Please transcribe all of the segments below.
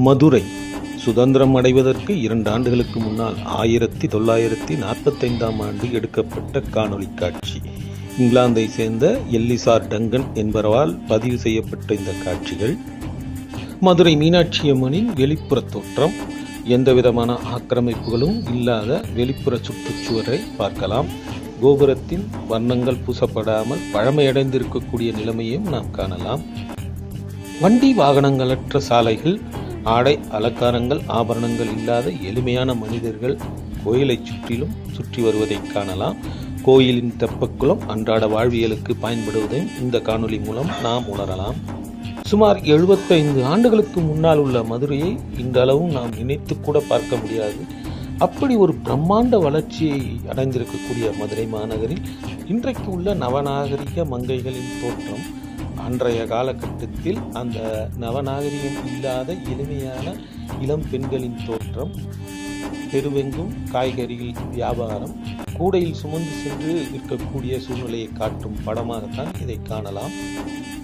மதுரை சுதந்திரம் அடைவதற்கு 2 ஆண்டுகளுக்கு முன்னால் 1945ஆம் ஆண்டு எடுக்கப்பட்ட காணொளி காட்சி. இங்கிலாந்தை சேர்ந்த எல்லிசார் டங்கன் என்பவரால் பதிவு செய்யப்பட்ட இந்த காட்சிகள் மதுரை மீனாட்சி அம்மனின் வெளிப்புற தோற்றம். எந்தவிதமான ஆக்கிரமிப்புகளும் இல்லாத வெளிப்புற சுற்றுச்சுவரை பார்க்கலாம். கோபுரத்தின் வர்ணங்கள் பூசப்படாமல் பழமையடைந்திருக்கக்கூடிய நிலைமையும் நாம் காணலாம். வண்டி வாகனங்களற்ற சாலைகள், ஆடை அலங்காரங்கள் ஆபரணங்கள் இல்லாத எளிமையான மனிதர்கள் கோயிலை சுற்றி வருவதை காணலாம். கோயிலின் தெப்பக்குளம் அன்றாட வாழ்வியலுக்கு பயன்படுவதையும் இந்த காணொளி மூலம் நாம் உணரலாம். சுமார் 75 ஆண்டுகளுக்கு முன்னால் உள்ள மதுரையை இன்றளவும் நாம் நினைத்து கூட பார்க்க முடியாது. அப்படி ஒரு பிரம்மாண்ட வளர்ச்சியை அடைந்திருக்கக்கூடிய மதுரை மாநகரில் இன்றைக்கு உள்ள நவநாகரிக மங்கைகளின் தோற்றம் அன்றைய காலகட்டத்தில் அந்த நவநாகரிகம் இல்லாத எளிமையான இளம் பெண்களின் தோற்றம், தெருவெங்கும் காய்கறிகள் வியாபாரம், கூடையில் சுமந்து சென்று விற்கக்கூடிய சூழ்நிலையை காட்டும் படமாகத்தான் இதை காணலாம்.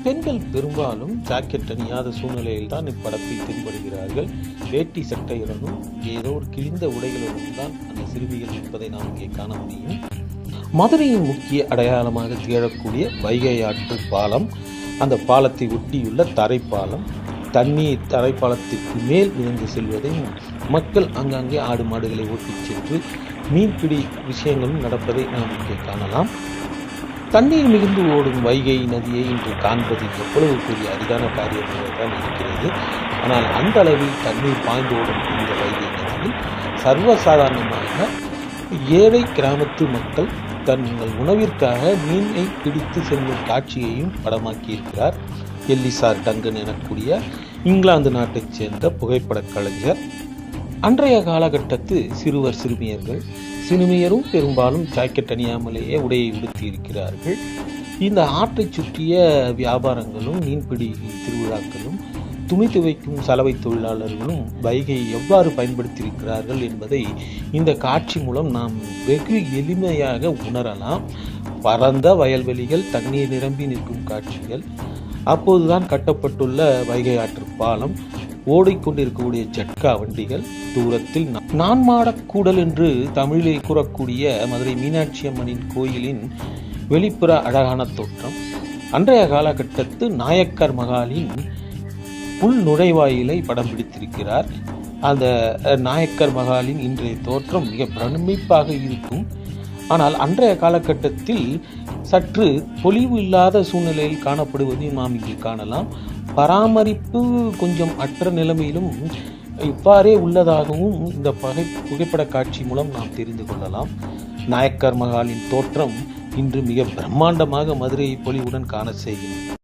பெண்கள் பெரும்பாலும் ஜாக்கெட் அணியாத சூழ்நிலையில் தான் இப்படத்தில் தென்படுகிறார்கள். வேட்டி சட்டையுடனும் ஏதோ ஒரு கிழிந்த உடைகளுடன் தான் அந்த சிறுமிகள் இருப்பதை நாம் இங்கே காண முடியும். மதுரையின் முக்கிய அடையாளமாக திகழக்கூடிய வைகை ஆற்று பாலம், அந்த பாலத்தை ஒட்டியுள்ள தரைப்பாலம், தண்ணீர் தரைப்பாலத்திற்கு மேல் விழுந்து செல்வதையும், மக்கள் அங்கங்கே ஆடு மாடுகளை ஓட்டிச் சென்று மீன்பிடி விஷயங்களும் நடப்பதை நாம் இங்கே காணலாம். தண்ணீர் மிகுந்து ஓடும் வைகை நதியை இன்று காண்பது எவ்வளவு பெரிய அரிதான காரியமாக தான் இருக்கிறது. ஆனால் அந்த அளவில் தண்ணீர் பாய்ந்து ஓடும் இந்த வைகை நதியில் சர்வசாதாரணமாக ஏழை கிராமத்து மக்கள் தங்கள் உணவிற்காக மீனை பிடித்து செல்லும் காட்சியையும் படமாக்கியிருக்கிறார் எல்லிசார் டங்கன் எனக்கூடிய இங்கிலாந்து நாட்டைச் சேர்ந்த புகைப்படக் கலைஞர். அன்றைய காலகட்டத்து சிறுமியரும் பெரும்பாலும் ஜாக்கெட் அணியாமலேயே உடையை உடுத்தி இருக்கிறார்கள். இந்த ஆற்றை சுற்றிய வியாபாரங்களும், மீன்பிடி திருவிழாக்களும், துணி துவைக்கும் சலவை தொழிலாளர்களும் வைகையை எவ்வாறு பயன்படுத்தியிருக்கிறார்கள் என்பதை இந்த காட்சி மூலம் நாம் வெகு எளிமையாக உணரலாம். பரந்த வயல்வெளிகள், தண்ணீர் நிரம்பி நிற்கும் காட்சிகள், அப்போதுதான் கட்டப்பட்டுள்ள வைகை ஆற்று பாலம், ஓடிக்கொண்டிருக்கக்கூடிய ஜட்கா வண்டிகள், தூரத்தில் நான்மாடக்கூடல் என்று தமிழிலே கூறக்கூடிய மதுரை மீனாட்சி அம்மனின் கோயிலின் வெளிப்புற அழகான தோற்றம். அன்றைய காலகட்டத்து நாயக்கர் மகாலின் உள் நுழைவாயிலை படம் பிடித்திருக்கிறார். அந்த நாயக்கர் மகாலின் இன்றைய தோற்றம் மிக பிரமிப்பாக இருக்கும். ஆனால் அன்றைய காலகட்டத்தில் சற்று பொலிவு இல்லாத சூழ்நிலையில் காணப்படுவதையும் நாம் இங்கே காணலாம். பராமரிப்பு கொஞ்சம் அற்ற நிலைமையிலும் இவ்வாறே உள்ளதாகவும் இந்த புகைப்பட காட்சி மூலம் நாம் தெரிந்து கொள்ளலாம். நாயக்கர் மகாலின் தோற்றம் இன்று மிக பிரம்மாண்டமாக மதுரையை பொலிவுடன் காண செய்கிறது.